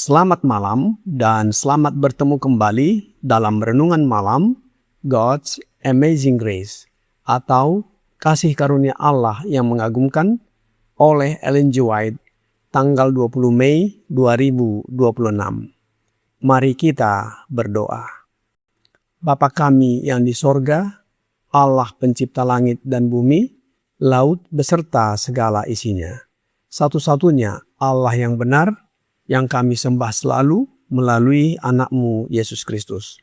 Selamat malam dan selamat bertemu kembali dalam Renungan Malam God's Amazing Grace atau Kasih Karunia Allah yang Mengagumkan oleh Ellen G. White tanggal 20 Mei 2026. Mari kita berdoa. Bapa kami yang di sorga, Allah pencipta langit dan bumi, laut beserta segala isinya. Satu-satunya Allah yang benar, yang kami sembah selalu melalui anak-Mu Yesus Kristus.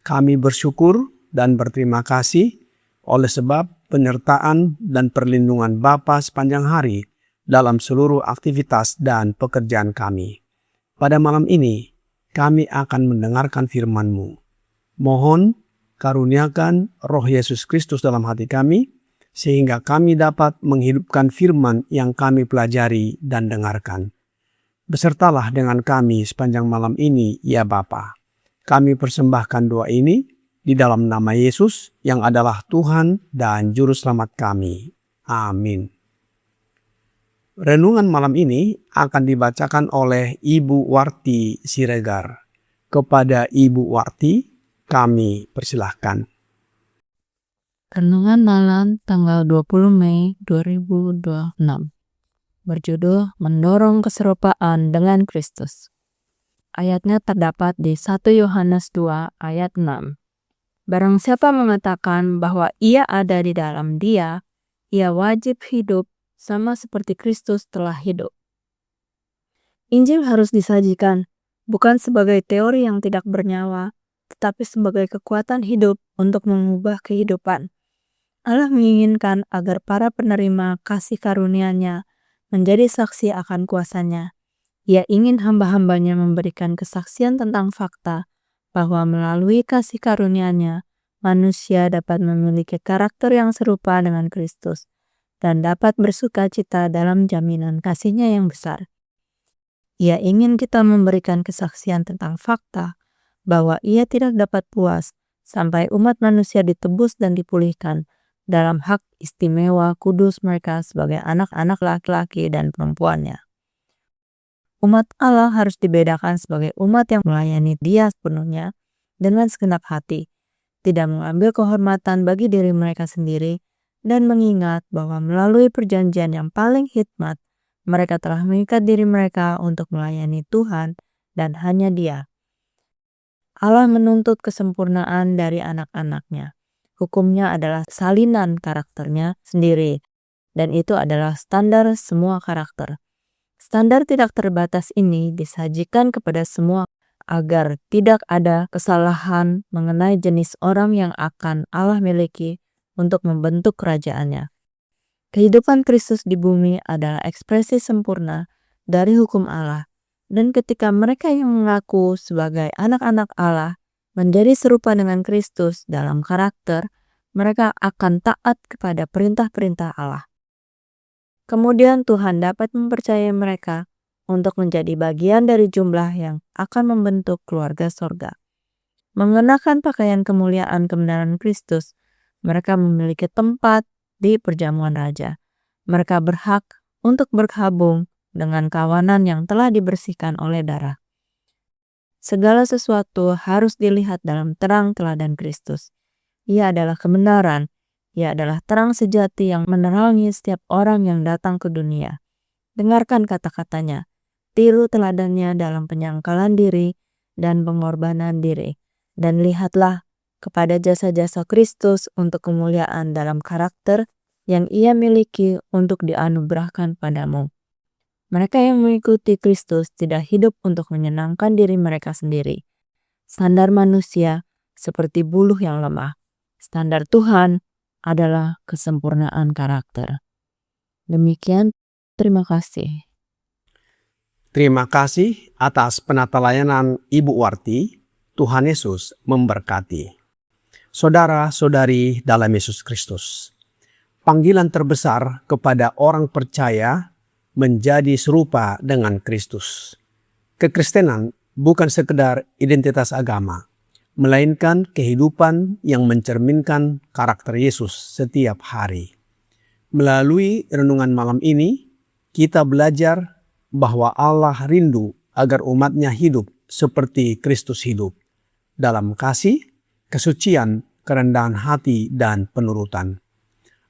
Kami bersyukur dan berterima kasih oleh sebab penyertaan dan perlindungan Bapa sepanjang hari dalam seluruh aktivitas dan pekerjaan kami. Pada malam ini, kami akan mendengarkan firman-Mu. Mohon karuniakan Roh Yesus Kristus dalam hati kami, sehingga kami dapat menghidupkan firman yang kami pelajari dan dengarkan. Besertalah dengan kami sepanjang malam ini, ya Bapa. Kami persembahkan doa ini di dalam nama Yesus yang adalah Tuhan dan Juru Selamat kami. Amin. Renungan malam ini akan dibacakan oleh Ibu Warti Siregar. Kepada Ibu Warti, kami persilahkan. Renungan malam tanggal 20 Mei 2026. Berjudul Mendorong Keserupaan dengan Kristus. Ayatnya terdapat di 1 Yohanes 2 ayat 6. Barang siapa mengatakan bahwa ia ada di dalam Dia, ia wajib hidup sama seperti Kristus telah hidup. Injil harus disajikan bukan sebagai teori yang tidak bernyawa, tetapi sebagai kekuatan hidup untuk mengubah kehidupan. Allah menginginkan agar para penerima kasih karunia-Nya menjadi saksi akan kuasa-Nya. Ia ingin hamba-hambanya memberikan kesaksian tentang fakta bahwa melalui kasih karunia-Nya, manusia dapat memiliki karakter yang serupa dengan Kristus dan dapat bersuka cita dalam jaminan kasih-Nya yang besar. Ia ingin kita memberikan kesaksian tentang fakta bahwa Ia tidak dapat puas sampai umat manusia ditebus dan dipulihkan dalam hak istimewa kudus mereka sebagai anak-anak laki-laki dan perempuannya. Umat Allah harus dibedakan sebagai umat yang melayani Dia sepenuhnya dengan segenap hati, tidak mengambil kehormatan bagi diri mereka sendiri, dan mengingat bahwa melalui perjanjian yang paling hikmat, mereka telah mengikat diri mereka untuk melayani Tuhan dan hanya Dia. Allah menuntut kesempurnaan dari anak-anak-Nya. Hukumnya adalah salinan karakternya sendiri, dan itu adalah standar semua karakter. Standar tidak terbatas ini disajikan kepada semua agar tidak ada kesalahan mengenai jenis orang yang akan Allah miliki untuk membentuk kerajaan-Nya. Kehidupan Kristus di bumi adalah ekspresi sempurna dari hukum Allah, dan ketika mereka yang mengaku sebagai anak-anak Allah menjadi serupa dengan Kristus dalam karakter, mereka akan taat kepada perintah-perintah Allah. Kemudian Tuhan dapat mempercayai mereka untuk menjadi bagian dari jumlah yang akan membentuk keluarga sorga. Mengenakan pakaian kemuliaan kebenaran Kristus, mereka memiliki tempat di perjamuan raja. Mereka berhak untuk bergabung dengan kawanan yang telah dibersihkan oleh darah. Segala sesuatu harus dilihat dalam terang teladan Kristus. Ia adalah kebenaran. Ia adalah terang sejati yang menerangi setiap orang yang datang ke dunia. Dengarkan kata-katanya. Tiru teladannya dalam penyangkalan diri dan pengorbanan diri. Dan lihatlah kepada jasa-jasa Kristus untuk kemuliaan dalam karakter yang Ia miliki untuk dianugerahkan padamu. Mereka yang mengikuti Kristus tidak hidup untuk menyenangkan diri mereka sendiri. Standar manusia seperti buluh yang lemah. Standar Tuhan adalah kesempurnaan karakter. Demikian, terima kasih. Terima kasih atas penata layanan Ibu Warti. Tuhan Yesus memberkati. Saudara-saudari dalam Yesus Kristus, panggilan terbesar kepada orang percaya menjadi serupa dengan Kristus. Kekristenan bukan sekedar identitas agama, melainkan kehidupan yang mencerminkan karakter Yesus setiap hari. Melalui renungan malam ini, kita belajar bahwa Allah rindu agar umatnya hidup seperti Kristus hidup, dalam kasih, kesucian, kerendahan hati, dan penurutan.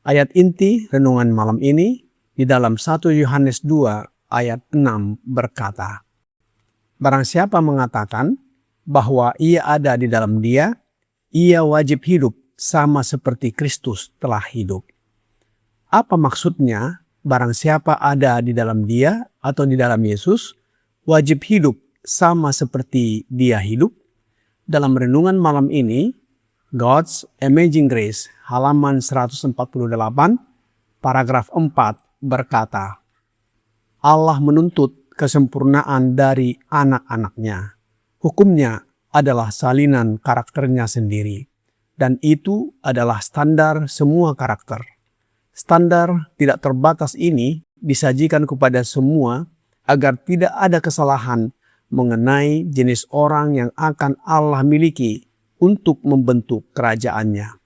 Ayat inti renungan malam ini di dalam 1 Yohanes 2 ayat 6 berkata, "Barang siapa mengatakan bahwa ia ada di dalam Dia, ia wajib hidup sama seperti Kristus telah hidup." Apa maksudnya barang siapa ada di dalam Dia atau di dalam Yesus, wajib hidup sama seperti Dia hidup? Dalam renungan malam ini, God's Amazing Grace, halaman 148, paragraf 4, berkata, Allah menuntut kesempurnaan dari anak-anaknya. Hukumnya adalah salinan karakternya sendiri, dan itu adalah standar semua karakter. Standar tidak terbatas ini disajikan kepada semua agar tidak ada kesalahan mengenai jenis orang yang akan Allah miliki untuk membentuk kerajaannya.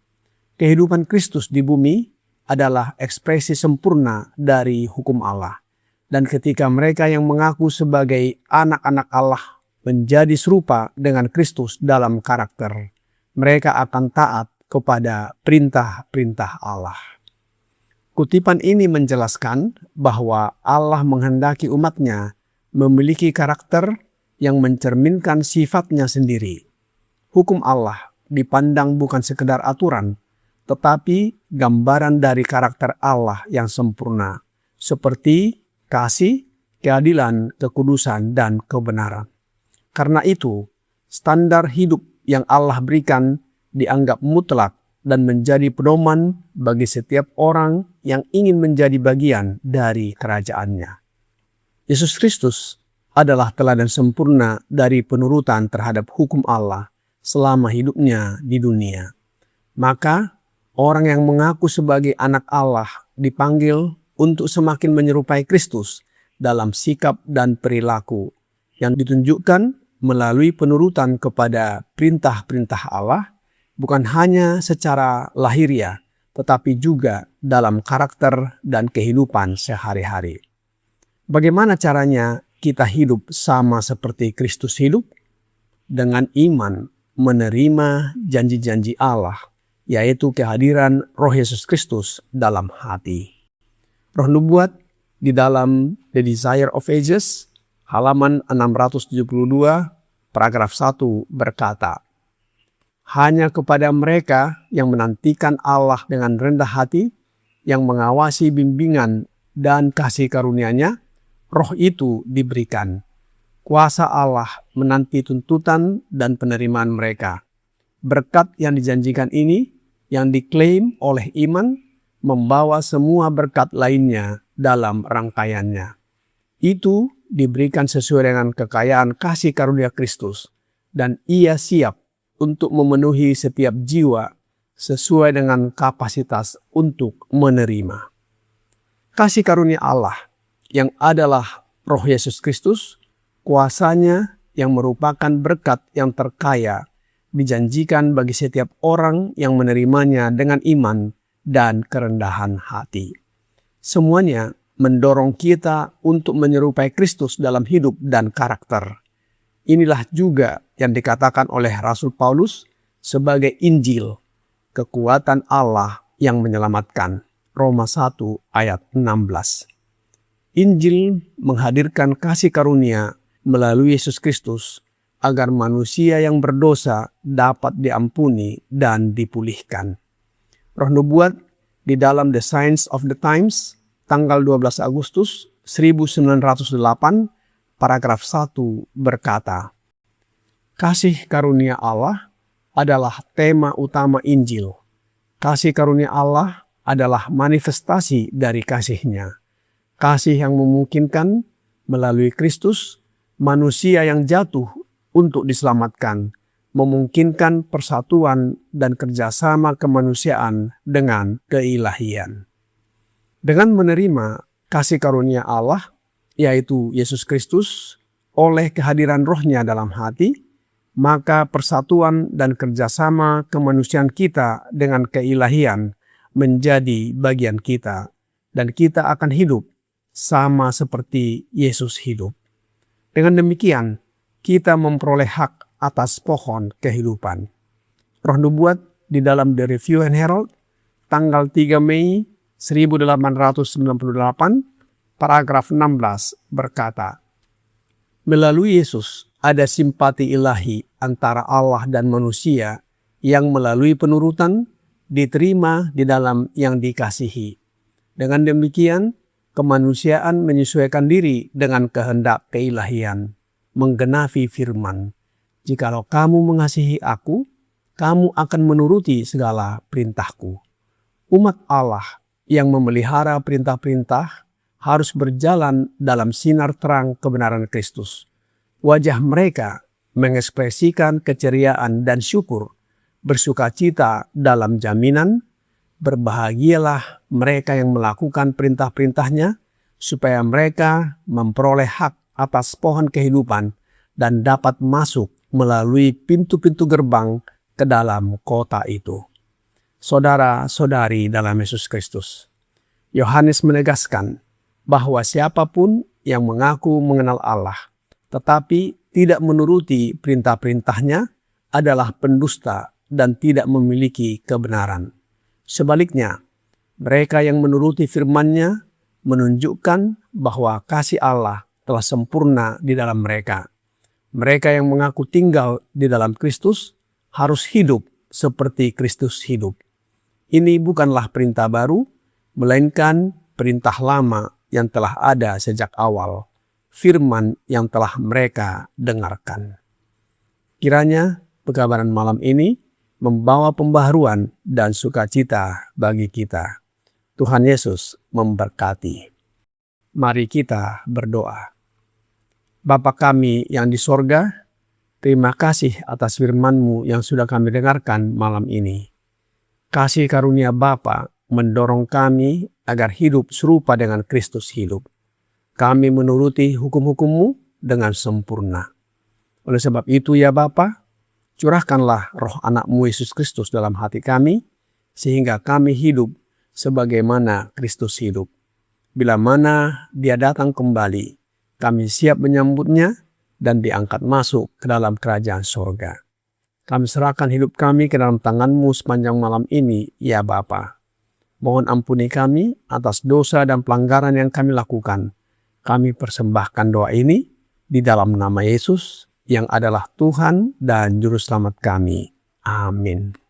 Kehidupan Kristus di bumi adalah ekspresi sempurna dari hukum Allah. Dan ketika mereka yang mengaku sebagai anak-anak Allah menjadi serupa dengan Kristus dalam karakter, mereka akan taat kepada perintah-perintah Allah. Kutipan ini menjelaskan bahwa Allah menghendaki umatnya memiliki karakter yang mencerminkan sifatnya sendiri. Hukum Allah dipandang bukan sekedar aturan, tetapi gambaran dari karakter Allah yang sempurna, seperti kasih, keadilan, kekudusan, dan kebenaran. Karena itu, standar hidup yang Allah berikan dianggap mutlak dan menjadi pedoman bagi setiap orang yang ingin menjadi bagian dari kerajaannya. Yesus Kristus adalah teladan sempurna dari penurutan terhadap hukum Allah selama hidupnya di dunia. Maka, orang yang mengaku sebagai anak Allah dipanggil untuk semakin menyerupai Kristus dalam sikap dan perilaku yang ditunjukkan melalui penurutan kepada perintah-perintah Allah, bukan hanya secara lahiriah, tetapi juga dalam karakter dan kehidupan sehari-hari. Bagaimana caranya kita hidup sama seperti Kristus hidup? Dengan iman menerima janji-janji Allah, yaitu kehadiran Roh Yesus Kristus dalam hati. Roh Nubuat di dalam The Desire of Ages, halaman 672, paragraf 1 berkata, hanya kepada mereka yang menantikan Allah dengan rendah hati, yang mengawasi bimbingan dan kasih karunia-Nya, Roh itu diberikan. Kuasa Allah menanti tuntutan dan penerimaan mereka. Berkat yang dijanjikan ini, yang diklaim oleh iman, membawa semua berkat lainnya dalam rangkaiannya. Itu diberikan sesuai dengan kekayaan kasih karunia Kristus, dan Ia siap untuk memenuhi setiap jiwa sesuai dengan kapasitas untuk menerima. Kasih karunia Allah yang adalah Roh Yesus Kristus, kuasanya yang merupakan berkat yang terkaya, dijanjikan bagi setiap orang yang menerimanya dengan iman dan kerendahan hati. Semuanya mendorong kita untuk menyerupai Kristus dalam hidup dan karakter. Inilah juga yang dikatakan oleh Rasul Paulus sebagai Injil, kekuatan Allah yang menyelamatkan. Roma 1 ayat 16. Injil menghadirkan kasih karunia melalui Yesus Kristus agar manusia yang berdosa dapat diampuni dan dipulihkan. Roh Nubuat di dalam The Signs of the Times, tanggal 12 Agustus 1908, paragraf 1 berkata, kasih karunia Allah adalah tema utama Injil. Kasih karunia Allah adalah manifestasi dari kasih-Nya. Kasih yang memungkinkan melalui Kristus, manusia yang jatuh untuk diselamatkan memungkinkan persatuan dan kerjasama kemanusiaan dengan keilahian. Dengan menerima kasih karunia Allah, yaitu Yesus Kristus, oleh kehadiran Roh-Nya dalam hati, maka persatuan dan kerjasama kemanusiaan kita dengan keilahian menjadi bagian kita, dan kita akan hidup sama seperti Yesus hidup. Dengan demikian, kita memperoleh hak atas pohon kehidupan. Roh Nubuat di dalam The Review and Herald, tanggal 3 Mei 1898, paragraf 16 berkata, melalui Yesus ada simpati ilahi antara Allah dan manusia yang melalui penurutan diterima di dalam yang dikasihi. Dengan demikian, kemanusiaan menyesuaikan diri dengan kehendak keilahian, menggenapi firman, "Jikalau kamu mengasihi aku, kamu akan menuruti segala perintahku." Umat Allah yang memelihara perintah-perintah harus berjalan dalam sinar terang kebenaran Kristus. Wajah mereka mengekspresikan keceriaan dan syukur, bersukacita dalam jaminan, berbahagialah mereka yang melakukan perintah-perintahnya, supaya mereka memperoleh hak atas pohon kehidupan dan dapat masuk melalui pintu-pintu gerbang ke dalam kota itu. Saudara-saudari dalam Yesus Kristus, Yohanes menegaskan bahwa siapapun yang mengaku mengenal Allah, tetapi tidak menuruti perintah-perintahnya adalah pendusta dan tidak memiliki kebenaran. Sebaliknya, mereka yang menuruti firman-Nya menunjukkan bahwa kasih Allah telah sempurna di dalam mereka. Mereka yang mengaku tinggal di dalam Kristus harus hidup seperti Kristus hidup. Ini bukanlah perintah baru, melainkan perintah lama yang telah ada sejak awal, firman yang telah mereka dengarkan. Kiranya pekabaran malam ini membawa pembaharuan dan sukacita bagi kita. Tuhan Yesus memberkati. Mari kita berdoa. Bapa kami yang di sorga, terima kasih atas firman-Mu yang sudah kami dengarkan malam ini. Kasih karunia Bapa mendorong kami agar hidup serupa dengan Kristus hidup. Kami menuruti hukum-hukum-Mu dengan sempurna. Oleh sebab itu ya Bapa, curahkanlah roh anak-Mu Yesus Kristus dalam hati kami, sehingga kami hidup sebagaimana Kristus hidup. Bila mana Dia datang kembali, kami siap menyambutnya dan diangkat masuk ke dalam kerajaan sorga. Kami serahkan hidup kami ke dalam tangan-Mu sepanjang malam ini, ya Bapa. Mohon ampuni kami atas dosa dan pelanggaran yang kami lakukan. Kami persembahkan doa ini di dalam nama Yesus, yang adalah Tuhan dan Juru Selamat kami. Amin.